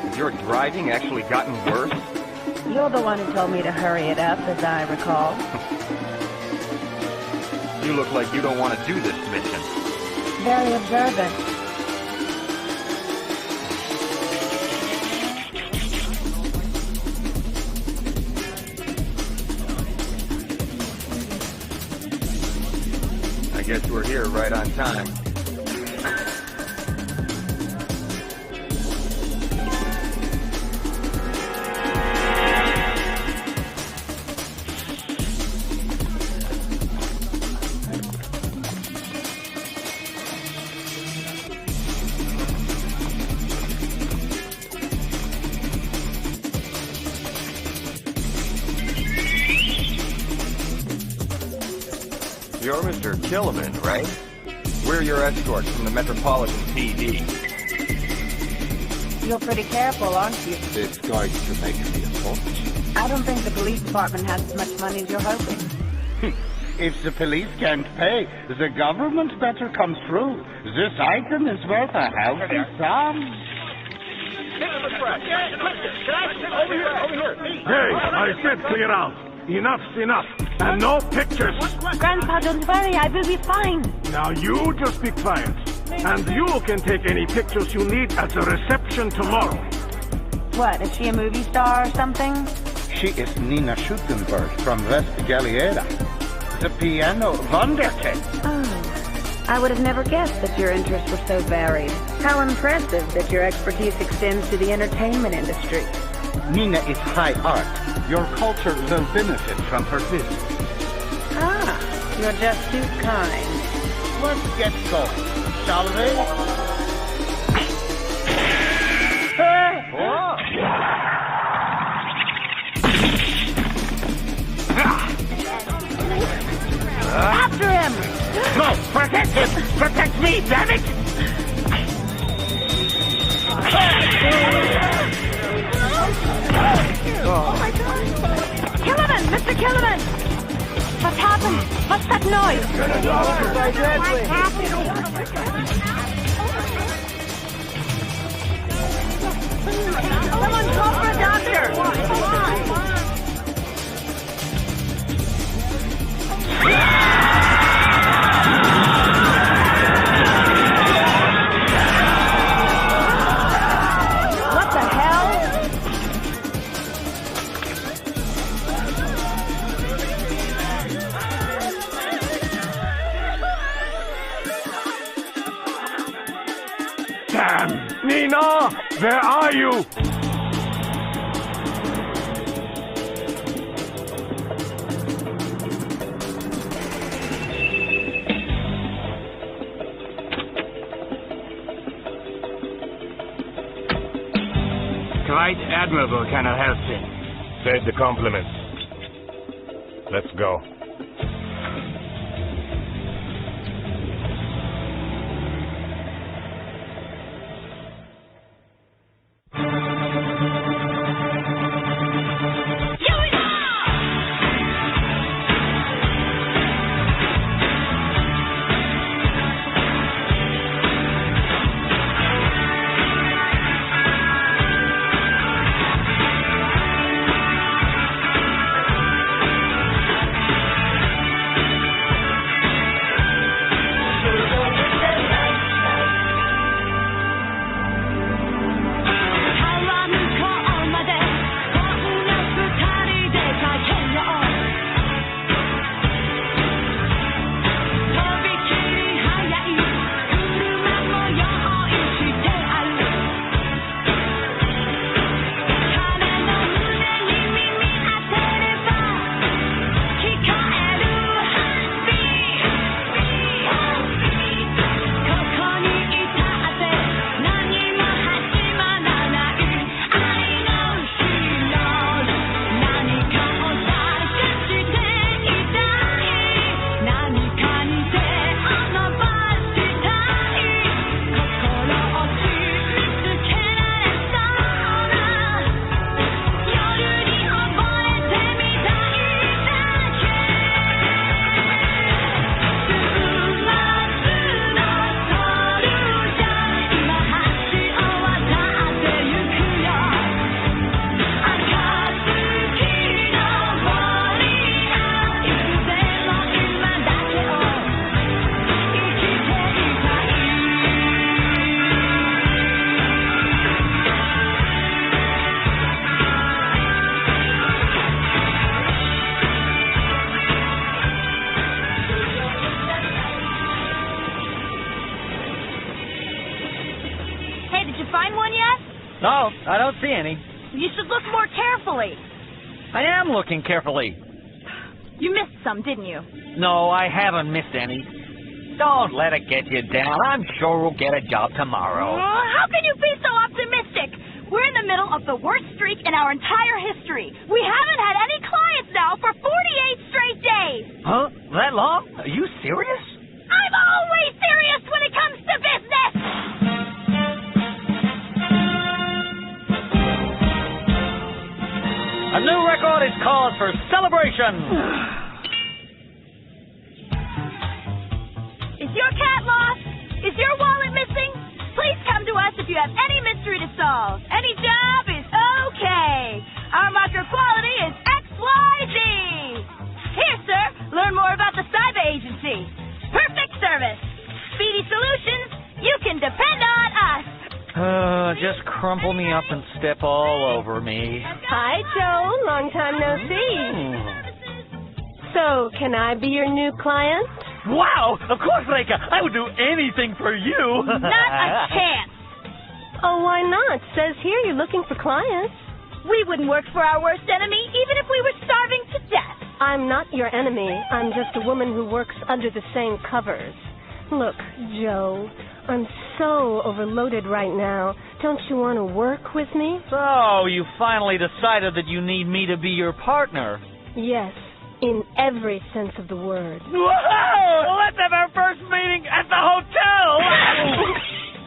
Has your driving actually gotten worse? You're the one who told me to hurry it up, as I recall. You look like you don't want to do this mission. Very observant. I guess we're here right on time. You're Mr. Killiman, right? We're your escorts from the Metropolitan PD. You're pretty careful, aren't you? It's going to make me a fortune. I don't think the police department has as much money as you're hoping. If the police can't pay, the government better come through. This item is worth a healthy sum. Hey, I said clear out. Enough's enough. And no pictures. Grandpa, don't worry, I will be fine. Now you just be quiet. And you can take any pictures you need at the reception tomorrow. What, is she a movie star or something? She is Nina Schuttenberg from West Galliera. The piano wunderkind. Oh, I would have never guessed that your interests were so varied. How impressive that your expertise extends to the entertainment industry. Nina is high art. Your culture will benefit from her visit. Ah, you're just too kind. Let's get going, shall we? After him! No, protect him! Protect me, damn it! Oh my God! Killiman! Mr. Killiman! What's happened? What's that noise? Someone call for a doctor! What the hell? Damn! Nina! Where are you? Quite admirable, Colonel Halstead. Save the compliments. Let's go. No, I don't see any. You should look more carefully. I am looking carefully. You missed some, didn't you? No, I haven't missed any. Don't let it get you down. I'm sure we'll get a job tomorrow. How can you be so optimistic? We're in the middle of the worst streak in our entire history. We haven't had any clients now for 48 straight days. Huh? That long? Are you serious? I'm always serious when it comes to business! A new record is cause for celebration. Is your cat lost? Is your wallet missing? Please come to us if you have any mystery to solve. Any job is okay. Our marker quality is XYZ. Here, sir, learn more about the cyber agency. Perfect service. Speedy solutions. You can depend on us. Just crumple me up and step all over me. Hi, Joe. Long time no see. So, can I be your new client? Wow! Of course, Reka! I would do anything for you! Not a chance! Oh, why not? Says here you're looking for clients. We wouldn't work for our worst enemy, even if we were starving to death. I'm not your enemy. I'm just a woman who works under the same covers. Look, Joe, I'm so overloaded right now. Don't you want to work with me? So, you finally decided that you need me to be your partner. Yes, in every sense of the word. Whoa! Let's have our first meeting at the hotel!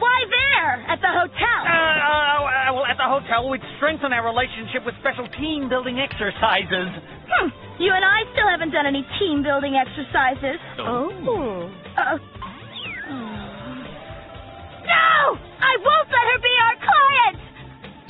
Why there? At the hotel? Well, at the hotel, we'd strengthen our relationship with special team-building exercises. You and I still haven't done any team-building exercises. Oh. No! I won't let her be our client!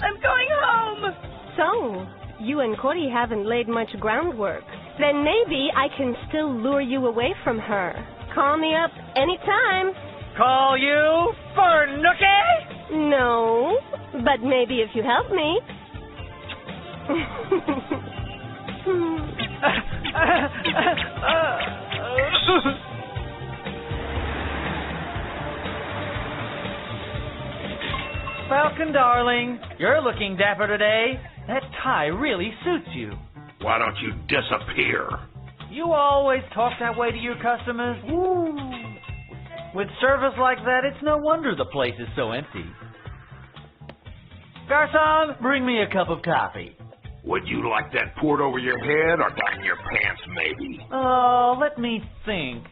I'm going home. So, you and Cordy haven't laid much groundwork. Then maybe I can still lure you away from her. Call me up anytime. Call you for Nookie? No, but maybe if you help me. Falcon, darling, you're looking dapper today. That tie really suits you. Why don't you disappear? You always talk that way to your customers. Woo. With service like that, it's no wonder the place is so empty. Garçon, bring me a cup of coffee. Would you like that poured over your head or down your pants, maybe? Oh, let me think.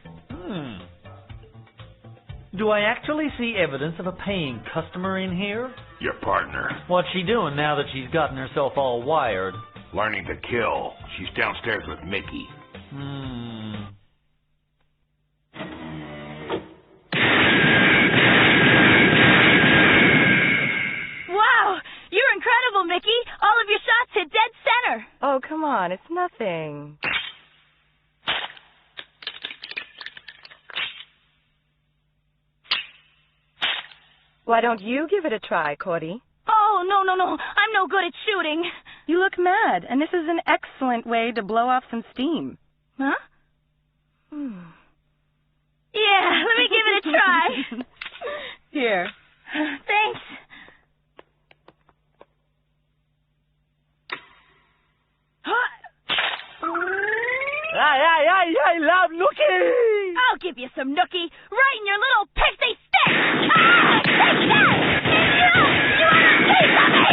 Do I actually see evidence of a paying customer in here? Your partner. What's she doing now that she's gotten herself all wired? Learning to kill. She's downstairs with Mickey. Wow! You're incredible, Mickey. All of your shots hit dead center. Oh, come on. It's nothing. Why don't you give it a try, Cordy? Oh, no. I'm no good at shooting. You look mad, and this is an excellent way to blow off some steam. Huh? Yeah, let me give it a try. Here. Thanks. I love Nookie! I'll give you some nookie right in your little pixie stick! Ah! Take that! You want a piece of me?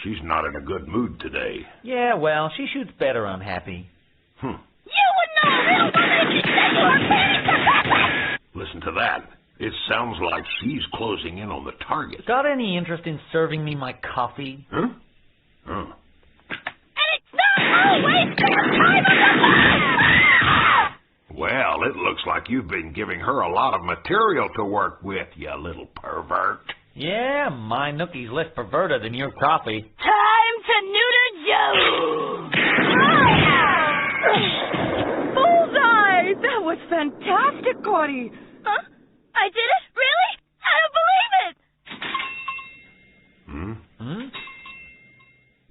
She's not in a good mood today. Yeah, well, she shoots better unhappy. You wouldn't know a real woman if you said you were planning for purpose! Listen to that. It sounds like she's closing in on the target. Got any interest in serving me my coffee? Huh? And it's not always the time of the month! Well, it looks like you've been giving her a lot of material to work with, you little pervert. Yeah, my Nookie's less perverted than your coffee. Time to neuter Joe! Bullseye! That was fantastic, Cordy. Huh? I did it? Really? I don't believe it!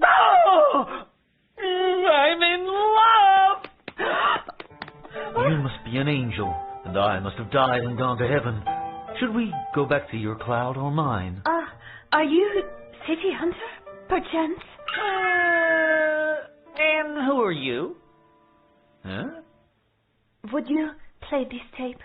Oh! I'm in love! You must be an angel, and I must have died and gone to heaven. Should we go back to your cloud or mine? Are you City Hunter, perchance? And who are you? Huh? Would you play this tape?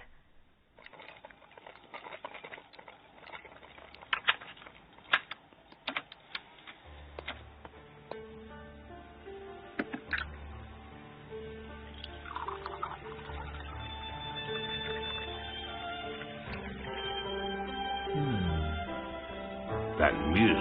That music.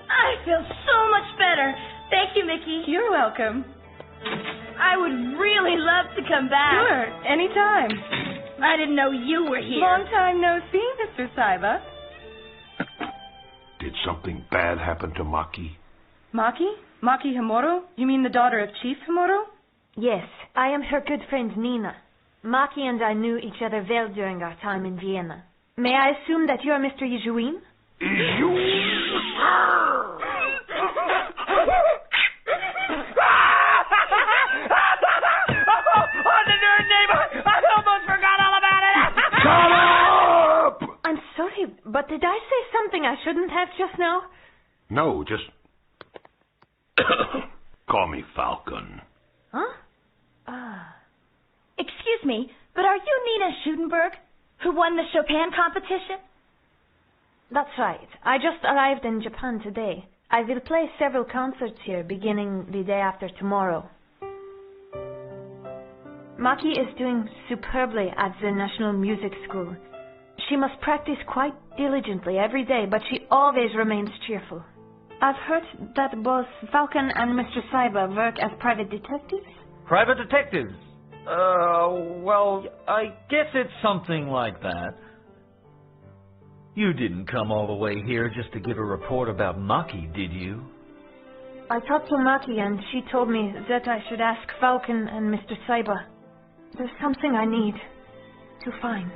I feel so much better. Thank you, Mickey. You're welcome. I would really love to come back. Sure, anytime. I didn't know you were here. Long time no see, Mr. Saiba. Did something bad happen to Maki? Maki? Maki Himuro? You mean the daughter of Chief Himuro? Yes, I am her good friend Nina. Maki and I knew each other well during our time in Vienna. May I assume that you are Mr. Yijouin? I almost forgot all about it! Shut up! I'm sorry, but did I say something I shouldn't have just now? No, just call me Falcon. Huh? Ah. Excuse me, but are you Nina Schudenberg, who won the Chopin competition? That's right. I just arrived in Japan today. I will play several concerts here beginning the day after tomorrow. Maki is doing superbly at the National Music School. She must practice quite diligently every day, but she always remains cheerful. I've heard that both Falcon and Mr. Saiba work as private detectives. Private detectives? Well, I guess it's something like that. You didn't come all the way here just to give a report about Maki, did you? I talked to Maki and she told me that I should ask Falcon and Mr. Saiba. There's something I need to find.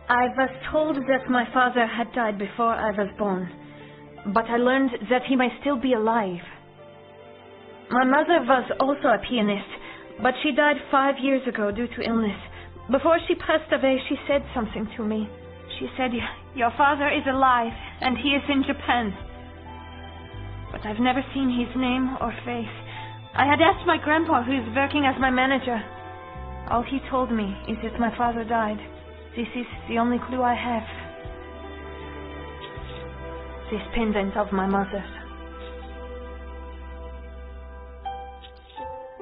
I was told that my father had died before I was born, but I learned that he may still be alive. My mother was also a pianist, but she died 5 years ago due to illness. Before she passed away, she said something to me. She said, "Your father is alive, and he is in Japan." But I've never seen his name or face. I had asked my grandpa, who is working as my manager. All he told me is that my father died. This is the only clue I have. This pendant of my mother's.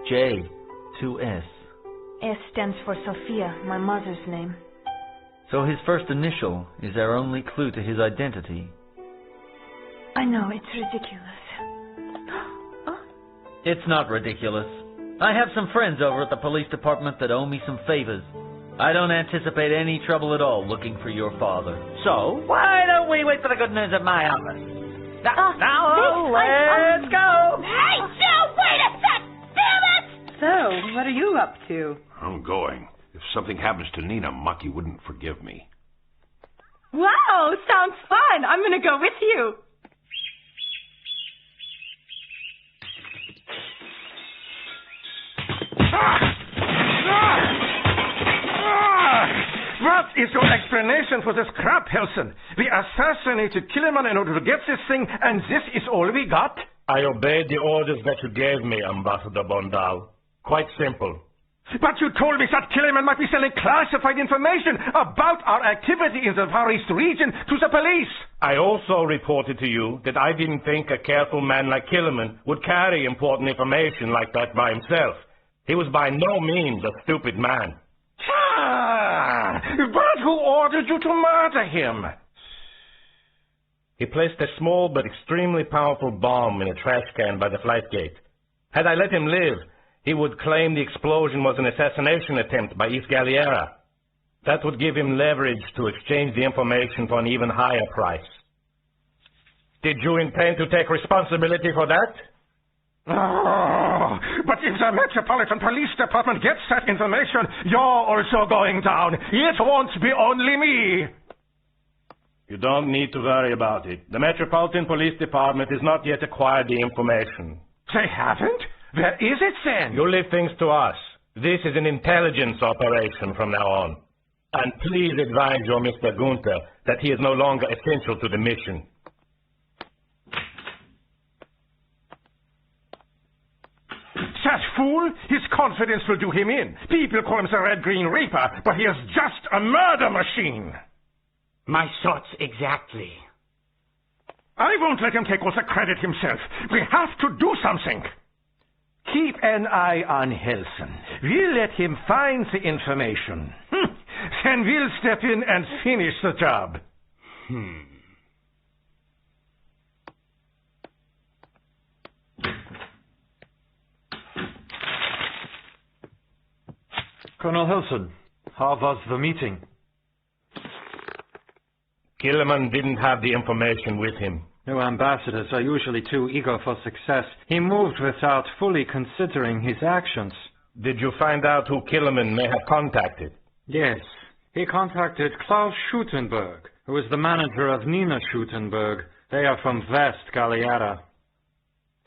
J, 2S. S stands for Sophia, my mother's name. So his first initial is our only clue to his identity. I know, it's ridiculous. Oh. It's not ridiculous. I have some friends over at the police department that owe me some favors. I don't anticipate any trouble at all looking for your father. So, why don't we wait for the good news at my office? Now, let's go! Hey, Joe, wait a sec! Damn it! So, what are you up to? I'm going. If something happens to Nina, Maki wouldn't forgive me. Wow, sounds fun. I'm going to go with you. What is your explanation for this crap, Helson? We assassinated Killerman in order to get this thing, and this is all we got? I obeyed the orders that you gave me, Ambassador Bondal. Quite simple. But you told me that Killerman might be selling classified information about our activity in the Far East region to the police. I also reported to you that I didn't think a careful man like Killerman would carry important information like that by himself. He was by no means a stupid man. But who ordered you to murder him? He placed a small but extremely powerful bomb in a trash can by the flight gate. Had I let him live, he would claim the explosion was an assassination attempt by East Galliera. That would give him leverage to exchange the information for an even higher price. Did you intend to take responsibility for that? Oh, but if the Metropolitan Police Department gets that information, you're also going down. It won't be only me. You don't need to worry about it. The Metropolitan Police Department has not yet acquired the information. They haven't? Where is it then? You leave things to us. This is an intelligence operation from now on. And please advise your Mr. Gunther that he is no longer essential to the mission. That fool? His confidence will do him in. People call him the Red Green Reaper, but he is just a murder machine. My thoughts exactly. I won't let him take all the credit himself. We have to do something. Keep an eye on Helsen. We'll let him find the information. Then we'll step in and finish the job. Colonel Helsen, how was the meeting? Killerman didn't have the information with him. New ambassadors are usually too eager for success. He moved without fully considering his actions. Did you find out who Killerman may have contacted? Yes. He contacted Klaus Schutenberg, who is the manager of Nina Schutenberg. They are from West Galliera.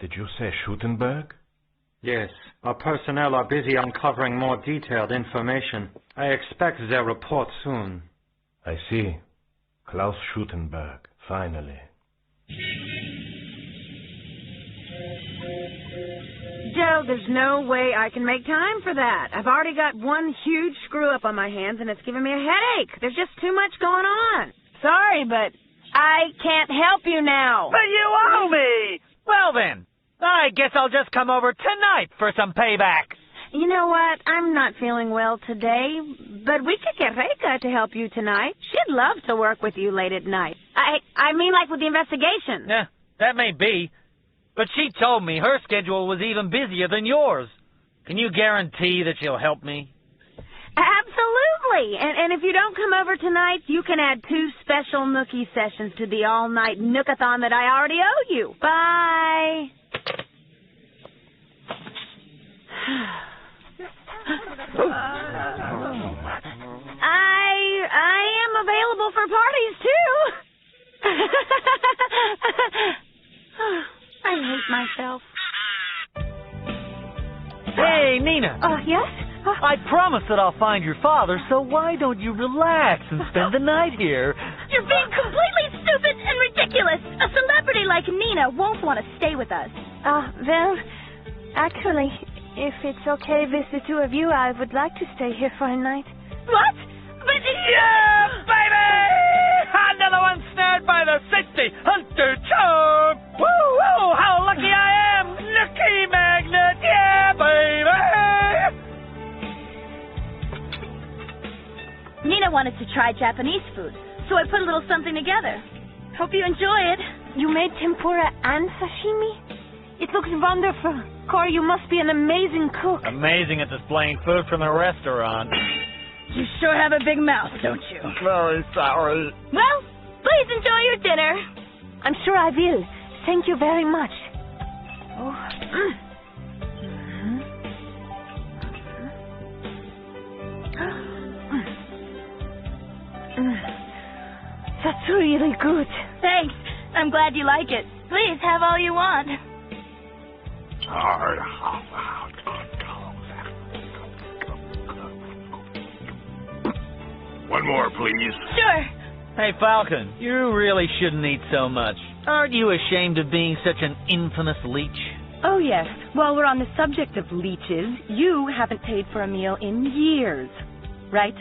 Did you say Schutenberg? Yes. Our personnel are busy uncovering more detailed information. I expect their report soon. I see. Klaus Schutenberg, finally. Joe, there's no way I can make time for that. I've already got one huge screw-up on my hands, and it's giving me a headache. There's just too much going on. Sorry, but I can't help you now. But you owe me! Well then, I guess I'll just come over tonight for some payback. You know what? I'm not feeling well today, but we could get Reka to help you tonight. She'd love to work with you late at night. I mean like with the investigation. Yeah, that may be. But she told me her schedule was even busier than yours. Can you guarantee that she'll help me? Absolutely. And if you don't come over tonight, you can add 2 special Nookie sessions to the all-night Nookathon that I already owe you. Bye. I am available for parties, too. I hate myself. Hey, Nina. Yes? I promise that I'll find your father, so why don't you relax and spend the night here? You're being completely stupid and ridiculous. A celebrity like Nina won't want to stay with us. Well, actually, if it's okay with the 2 of you, I would like to stay here for a night. What? But yeah, baby! Another one snared by the safety hunter charm! Woo, woo! How lucky I am! Nookie magnet! Yeah, baby! Nina wanted to try Japanese food, so I put a little something together. Hope you enjoy it. You made tempura and sashimi? It looks wonderful. Corey, you must be an amazing cook. Amazing at displaying food from the restaurant. You sure have a big mouth, don't you? Very sorry. Well, please enjoy your dinner. I'm sure I will. Thank you very much. Oh. That's really good. Thanks. I'm glad you like it. Please have all you want. One more, please. Sure. Hey, Falcon, you really shouldn't eat so much. Aren't you ashamed of being such an infamous leech? Oh, yes. While we're on the subject of leeches, you haven't paid for a meal in years, right?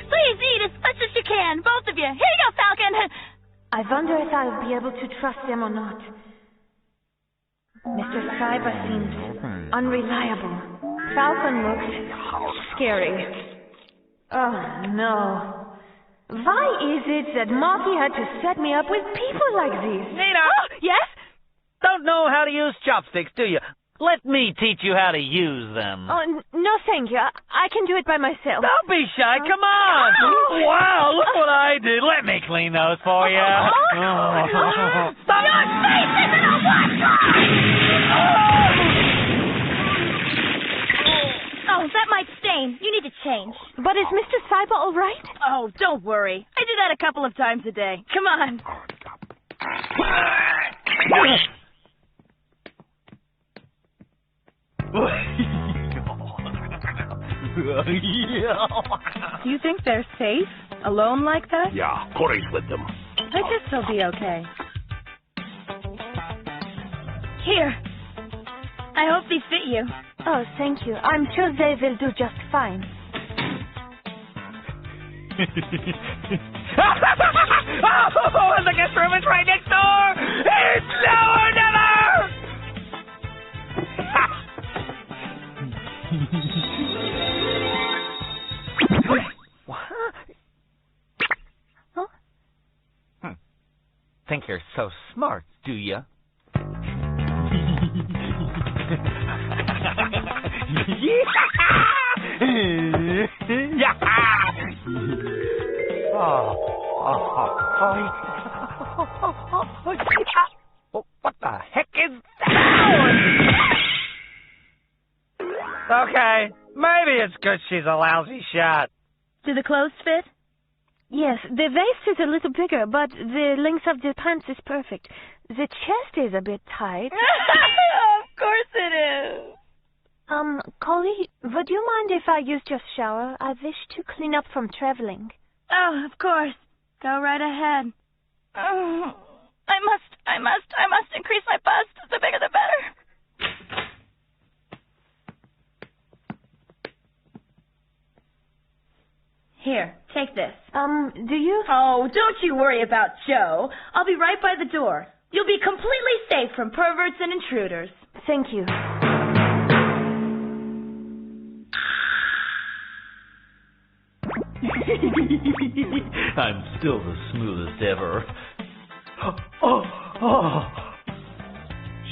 Please eat as much as you can, both of you. Here you go, Falcon. I wonder if I'll be able to trust them or not. Mr. Cyber seems unreliable. Falcon looks scary. Oh, no. Why is it that Marky had to set me up with people like these? Nina! Oh, yes? Don't know how to use chopsticks, do you? Let me teach you how to use them. Oh, no, thank you. I can do it by myself. Don't be shy. Come on. Wow, look what I did. Let me clean those for you. Stop. Your face is in a Oh, that might stain. You need to change. But is Mr. Cyber all right? Oh, don't worry. I do that a couple of times a day. Come on. Do you think they're safe? Alone like that? Yeah, Corey's with them. I guess they'll be okay. Here. I hope these fit you. Oh, thank you. I'm sure they will do just fine. Oh, and the guest room is right next door! It's now or never! What? Huh? Think you're so smart, do you? What the heck is that? Okay, maybe it's good she's a lousy shot. Do the clothes fit? Yes, the waist is a little bigger, but the length of the pants is perfect. The chest is a bit tight. Of course it is. Collie, would you mind if I used your shower? I wish to clean up from traveling. Oh, of course. Go right ahead. Oh, I must increase my bust. The bigger the better. Here, take this. Do you? Oh, don't you worry about Joe. I'll be right by the door. You'll be completely safe from perverts and intruders. Thank you. I'm still the smoothest ever. Oh.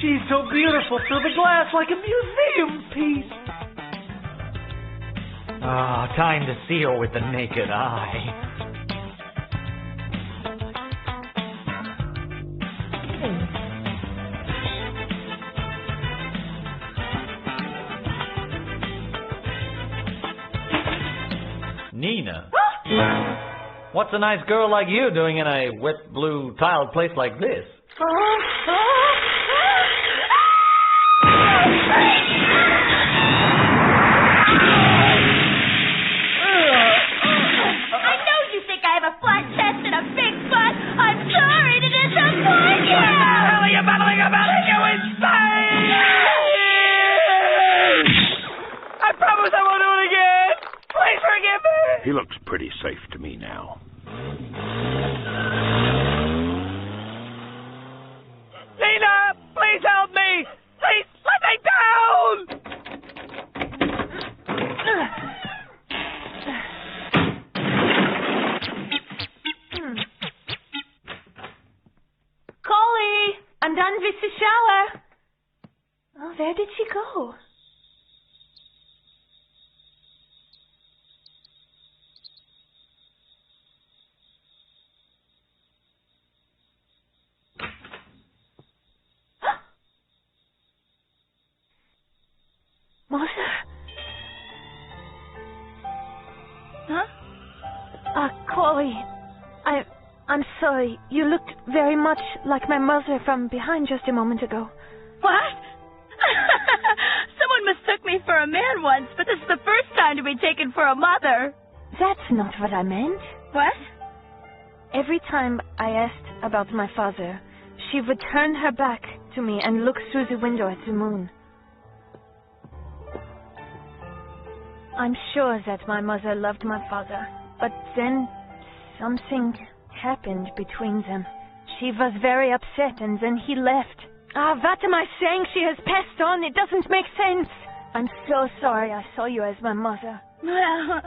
She's so beautiful through the glass like a museum piece. Time to see her with the naked eye. Nina? What's a nice girl like you doing in a wet blue tiled place like this? I know you think I have a flat chest and a big butt. I'm sorry to disappoint you. What the hell are you babbling about? You insane! I promise I won't do it again. Please forgive me. He looks pretty safe to me now. Nina, please help me. Please let me down. Collie, I'm done with the shower. Oh, where did she go? Mother? Huh? Collie, I'm sorry. You looked very much like my mother from behind just a moment ago. What? Someone mistook me for a man once, but this is the first time to be taken for a mother. That's not what I meant. What? Every time I asked about my father, she would turn her back to me and look through the window at the moon. I'm sure that my mother loved my father, but then something happened between them. She was very upset, and then he left. What am I saying? She has passed on. It doesn't make sense. I'm so sorry I saw you as my mother. Well,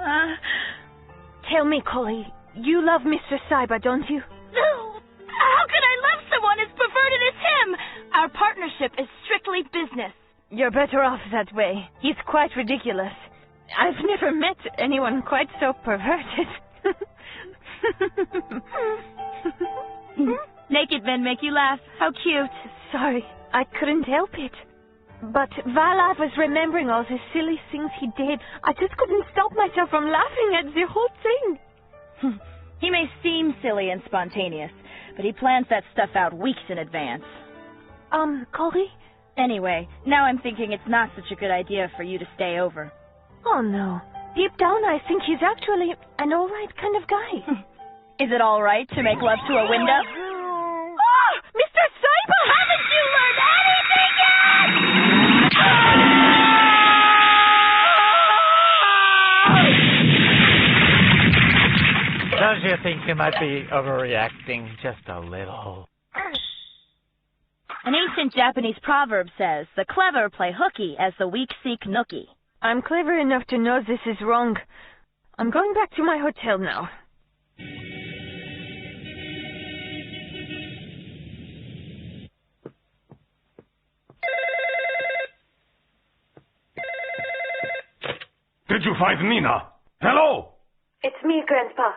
Tell me, Collie, you love Mr. Cyber, don't you? no. How can I love someone as perverted as him? Our partnership is strictly business. You're better off that way. He's quite ridiculous. I've never met anyone quite so perverted. Naked men make you laugh. How cute. Sorry, I couldn't help it. But while I was remembering all the silly things he did, I just couldn't stop myself from laughing at the whole thing. He may seem silly and spontaneous, but he plans that stuff out weeks in advance. Corey? Anyway, now I'm thinking it's not such a good idea for you to stay over. Oh, no. Deep down, I think he's actually an alright kind of guy. Is it alright to make love to a window? Oh! Mr. Cyber! Haven't you learned anything yet? Don't you think you might be overreacting just a little? An ancient Japanese proverb says, the clever play hooky as the weak seek nookie. I'm clever enough to know this is wrong. I'm going back to my hotel now. Did you find Nina? Hello? It's me, Grandpa.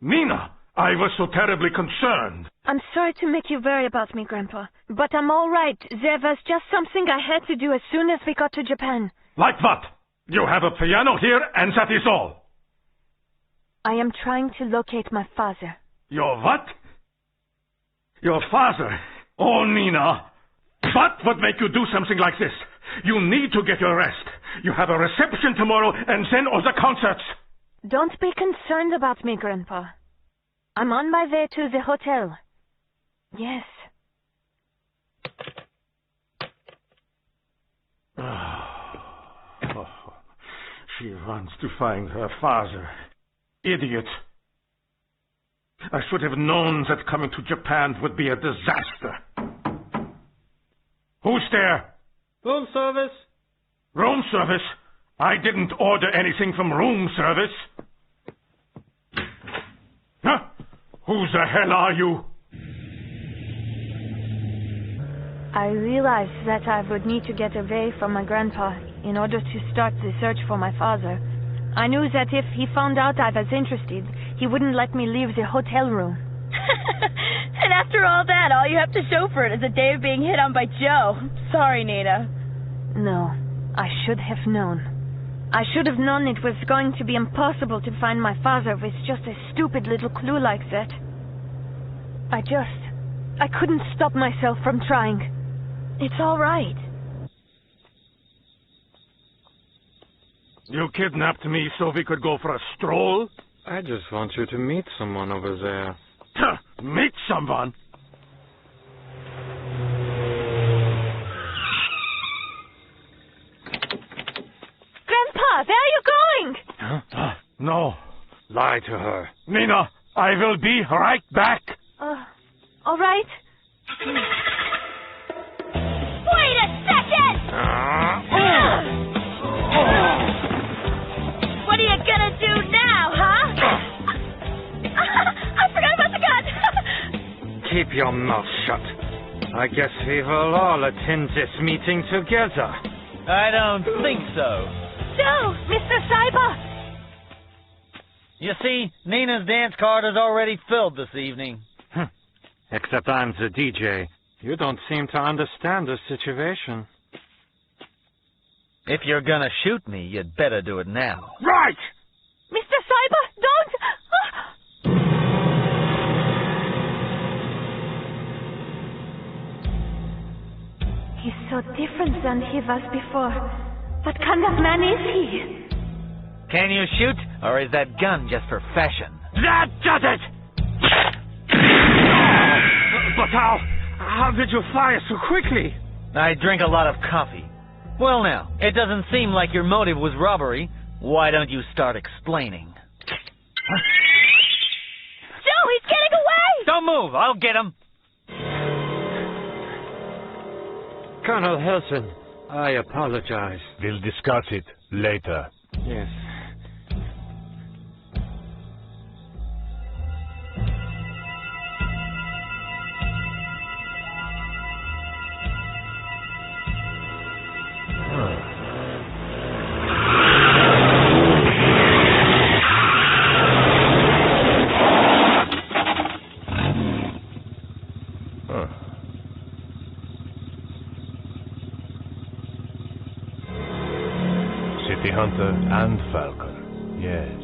Nina, I was so terribly concerned. I'm sorry to make you worry about me, Grandpa, but I'm all right. There was just something I had to do as soon as we got to Japan. Like what? You have a piano here, and that is all. I am trying to locate my father. Your what? Your father? Oh, Nina. What would make you do something like this? You need to get your rest. You have a reception tomorrow, and then all the concerts. Don't be concerned about me, Grandpa. I'm on my way to the hotel. Yes. Oh, she wants to find her father. Idiot. I should have known that coming to Japan would be a disaster. Who's there? Room service? Room service? I didn't order anything from room service. Huh? Who the hell are you? I realized that I would need to get away from my grandpa in order to start the search for my father. I knew that if he found out I was interested, he wouldn't let me leave the hotel room. And after all that, all you have to show for it is a day of being hit on by Joe. Sorry, Nina. No, I should have known. I should have known it was going to be impossible to find my father with just a stupid little clue like that. I couldn't stop myself from trying. It's all right. You kidnapped me so we could go for a stroll? I just want you to meet someone over there. Meet someone? Grandpa, where are you going? Huh? No. Lie to her. Nina, I will be right back. All right. Wait a second! What are you gonna do now, huh? I forgot about the gun! Keep your mouth shut. I guess we will all attend this meeting together. I don't think so. Joe, Mr. Cyber! You see, Nina's dance card is already filled this evening. Except I'm the DJ. You don't seem to understand the situation. If you're gonna shoot me, you'd better do it now. Right! Mr. Cyber, don't! He's so different than he was before. What kind of man is he? Can you shoot, or is that gun just for fashion? That does it! But how did you fire so quickly? I drink a lot of coffee. Well now, it doesn't seem like your motive was robbery. Why don't you start explaining? Joe, he's getting away! Don't move, I'll get him. Colonel Helson, I apologize. We'll discuss it later. Yes. Bounty Hunter and Falcon. Yes.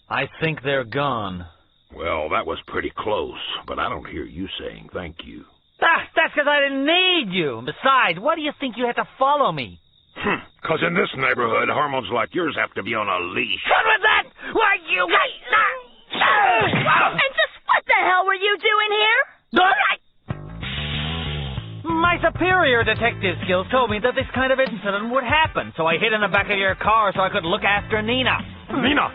I think they're gone. Well, that was pretty close, but I don't hear you saying thank you. Ah, that's because I didn't need you. Besides, why do you think you had to follow me? 'Cause in this neighborhood, hormones like yours have to be on a leash. What was that? Why, you... And just what the hell were you doing here? My superior detective skills told me that this kind of incident would happen, so I hid in the back of your car so I could look after Nina. Nina!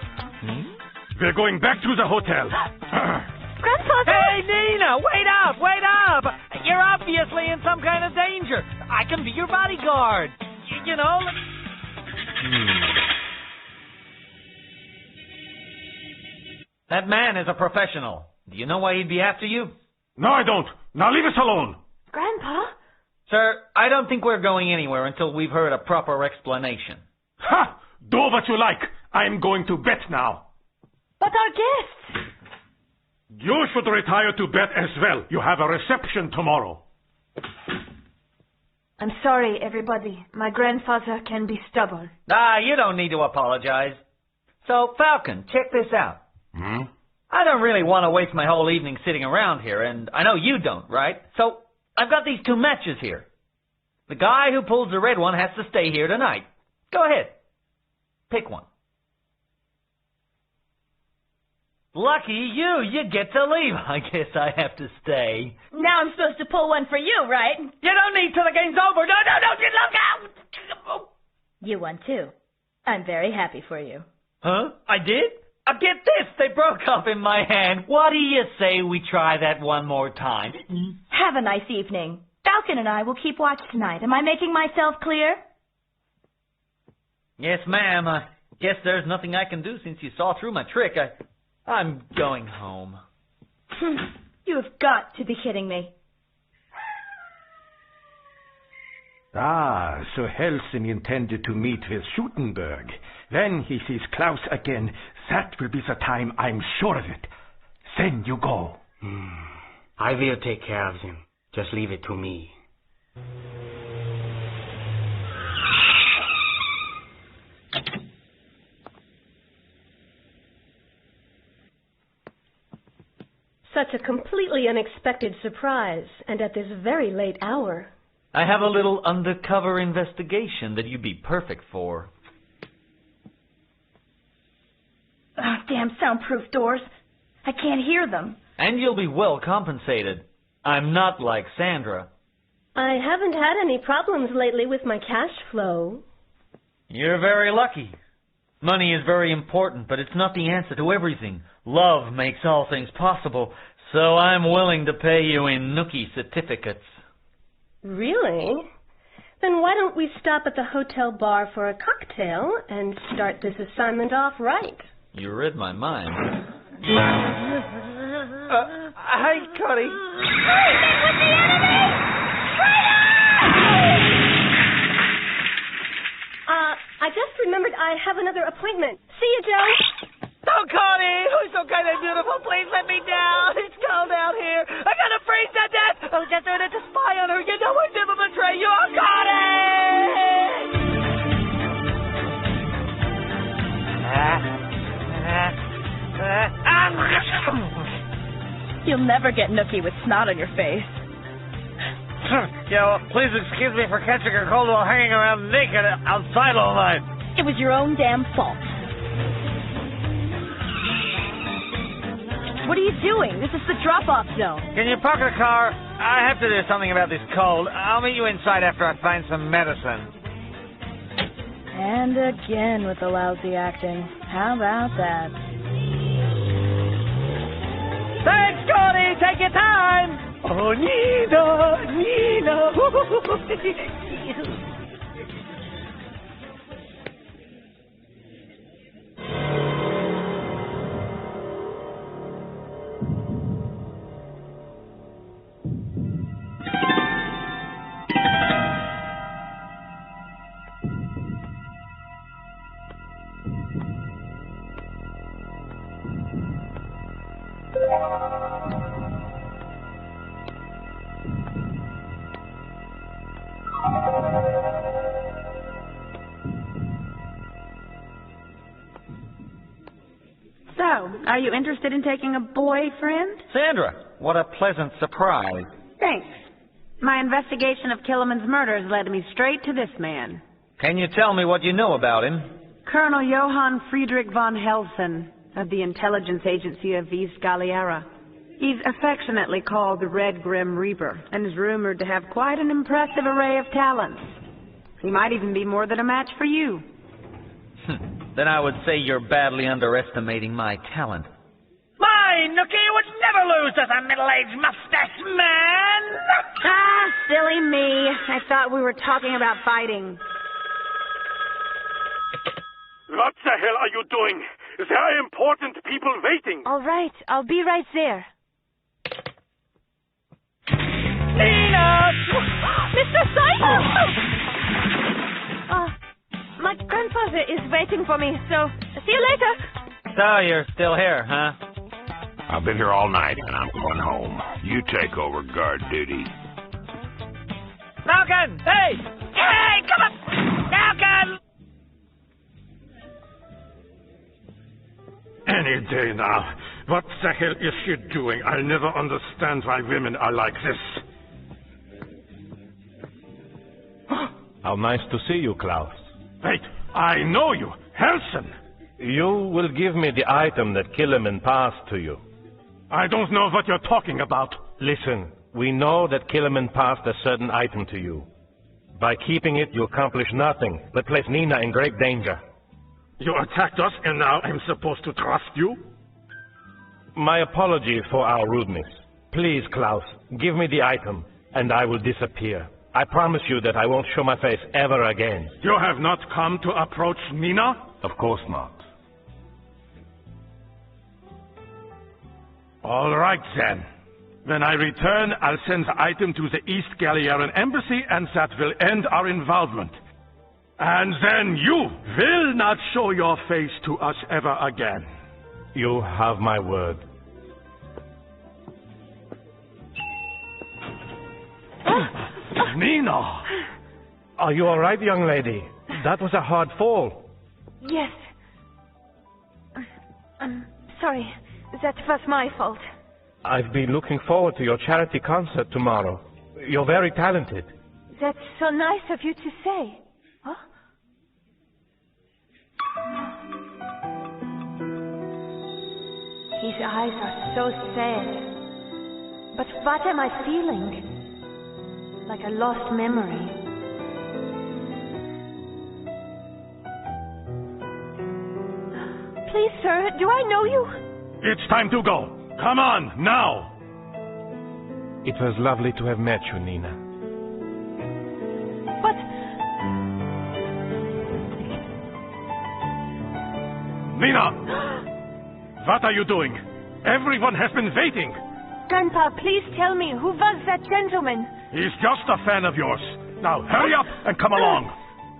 We're going back to the hotel. Grandpa! Hey, Nina! Wait up! Wait up! You're obviously in some kind of danger. I can be your bodyguard. You know... That man is a professional. Do you know why he'd be after you? No, I don't. Now leave us alone. Grandpa? Sir, I don't think we're going anywhere until we've heard a proper explanation. Ha! Do what you like. I'm going to bed now. But our guests! You should retire to bed as well. You have a reception tomorrow. I'm sorry, everybody. My grandfather can be stubborn. Ah, you don't need to apologize. So, Falcon, check this out. I don't really want to waste my whole evening sitting around here, and I know you don't, right? So, I've got these 2 matches here. The guy who pulls the red one has to stay here tonight. Go ahead. Pick one. Lucky you get to leave. I guess I have to stay. Now I'm supposed to pull one for you, right? You don't need till the game's over. No, you look out! You won too. I'm very happy for you. Huh? I did? Get this! They broke up in my hand. What do you say we try that one more time? Have a nice evening. Falcon and I will keep watch tonight. Am I making myself clear? Yes, ma'am. I guess there's nothing I can do since you saw through my trick. I'm going home. You have got to be kidding me. Ah, so Helsing intended to meet with Schutenberg. When he sees Klaus again, that will be the time, I'm sure of it. Then you go. I will take care of him. Just leave it to me. Such a completely unexpected surprise, and at this very late hour. I have a little undercover investigation that you'd be perfect for. Oh, damn soundproof doors. I can't hear them. And you'll be well compensated. I'm not like Sandra. I haven't had any problems lately with my cash flow. You're very lucky. Money is very important, but it's not the answer to everything. Love makes all things possible, so I'm willing to pay you in nookie certificates. Really? Then why don't we stop at the hotel bar for a cocktail and start this assignment off right? You read my mind. Hi, Cuddy. Meeting with the enemy! I just remembered I have another appointment. See you, Joe. Oh, Connie, who's so kind and beautiful? Please let me down. It's cold out here. I gotta freeze to death. Oh, just doing it to spy on her. You know I'd never betray you. Oh, Connie! You'll never get nookie with snot on your face. Yeah, well, please excuse me for catching a cold while hanging around naked outside all night. It was your own damn fault. What are you doing? This is the drop-off zone. Can you park the car? I have to do something about this cold. I'll meet you inside after I find some medicine. And again with the lousy acting. How about that? Thanks, Connie! Take your time! Oh, Nina! Nina! Are you interested in taking a boyfriend? Sandra, what a pleasant surprise. Thanks. My investigation of Killiman's murders led me straight to this man. Can you tell me what you know about him? Colonel Johann Friedrich von Helsen of the intelligence agency of East Galliera. He's affectionately called the Red Grim Reaper and is rumored to have quite an impressive array of talents. He might even be more than a match for you. Then I would say you're badly underestimating my talent. My Nookie would never lose as a middle-aged mustache man! Ah, silly me. I thought we were talking about fighting. What the hell are you doing? There are important people waiting. All right, I'll be right there. Nina! Mr. Simon! My grandfather is waiting for me, so see you later. So you're still here, huh? I've been here all night, and I'm going home. You take over guard duty. Falcon! Hey! Hey, come up! Falcon! Any day now. What the hell is she doing? I'll never understand why women are like this. How nice to see you, Klaus. Wait, I know you. Helsen. You will give me the item that Killiman passed to you. I don't know what you're talking about. Listen, we know that Killiman passed a certain item to you. By keeping it, you accomplish nothing, but place Nina in great danger. You attacked us, and now I'm supposed to trust you? My apologies for our rudeness. Please, Klaus, give me the item, and I will disappear. I promise you that I won't show my face ever again. You have not come to approach Nina? Of course not. All right, then. When I return, I'll send the item to the East Galliaran Embassy, and that will end our involvement. And then you will not show your face to us ever again. You have my word. Nina! Are you all right, young lady? That was a hard fall. Yes. I'm sorry. That was my fault. I've been looking forward to your charity concert tomorrow. You're very talented. That's so nice of you to say. Huh? His eyes are so sad. But what am I feeling? Like a lost memory. Please, sir, do I know you? It's time to go. Come on, now! It was lovely to have met you, Nina. But... Nina! What are you doing? Everyone has been waiting. Grandpa, please tell me, who was that gentleman? He's just a fan of yours. Now, hurry up and come along.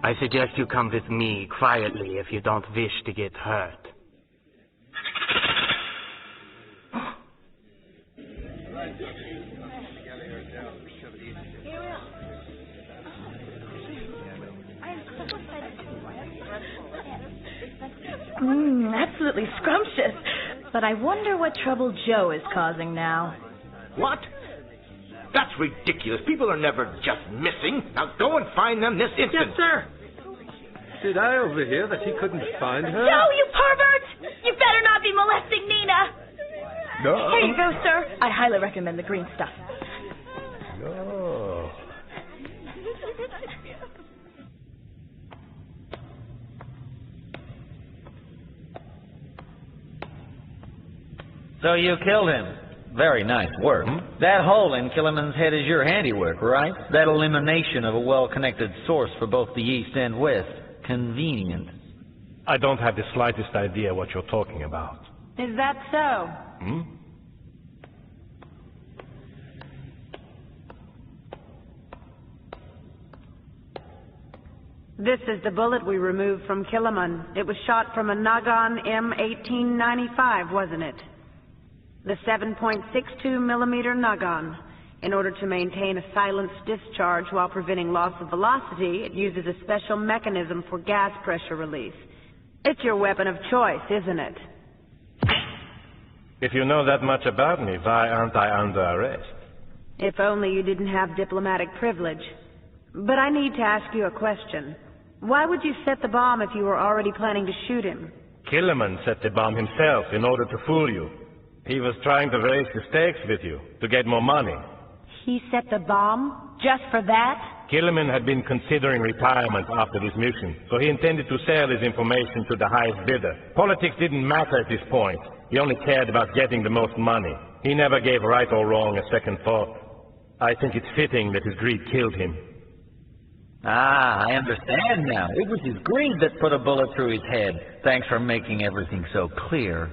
I suggest you come with me quietly if you don't wish to get hurt. Absolutely scrumptious. But I wonder what trouble Joe is causing now. What? That's ridiculous. People are never just missing. Now go and find them this instant. Yes, sir. Did I overhear that he couldn't find her? Joe, you pervert! You better not be molesting Nina! No. Here you go, sir. I highly recommend the green stuff. No. So you killed him. Very nice work. That hole in Killiman's head is your handiwork, right? That elimination of a well-connected source for both the East and West. Convenient. I don't have the slightest idea what you're talking about. Is that so? This is the bullet we removed from Killiman. It was shot from a Nagan M1895, wasn't it? The 7.62 millimeter Nagan. In order to maintain a silenced discharge while preventing loss of velocity, it uses a special mechanism for gas pressure release. It's your weapon of choice, isn't it? If you know that much about me, why aren't I under arrest? If only you didn't have diplomatic privilege. But I need to ask you a question. Why would you set the bomb if you were already planning to shoot him? Killerman set the bomb himself in order to fool you. He was trying to raise the stakes with you, to get more money. He set the bomb? Just for that? Killerman had been considering retirement after this mission, so he intended to sell his information to the highest bidder. Politics didn't matter at this point. He only cared about getting the most money. He never gave right or wrong a second thought. I think it's fitting that his greed killed him. Ah, I understand now. It was his greed that put a bullet through his head. Thanks for making everything so clear.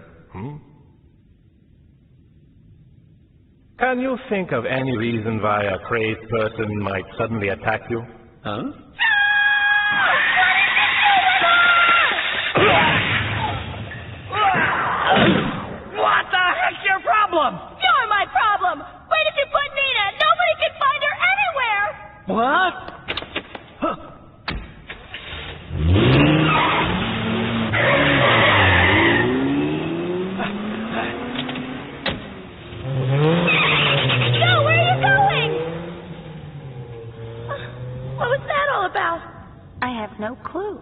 Can you think of any reason why a crazed person might suddenly attack you? Huh? What the heck's your problem? You're my problem! Where did you put Nina? Nobody can find her anywhere! What? Joe, where are you going? What was that all about? I have no clue.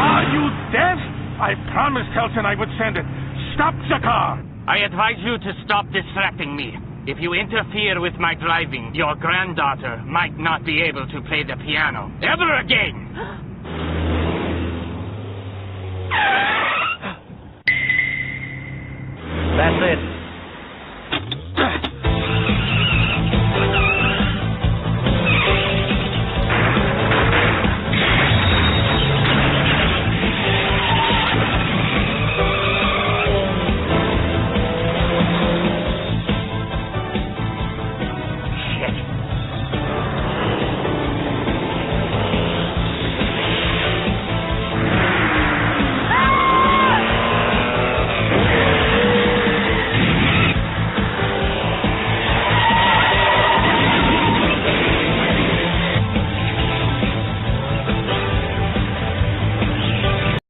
Are you deaf? I promised Helton I would send it. Stop the car! I advise you to stop distracting me. If you interfere with my driving, your granddaughter might not be able to play the piano ever again.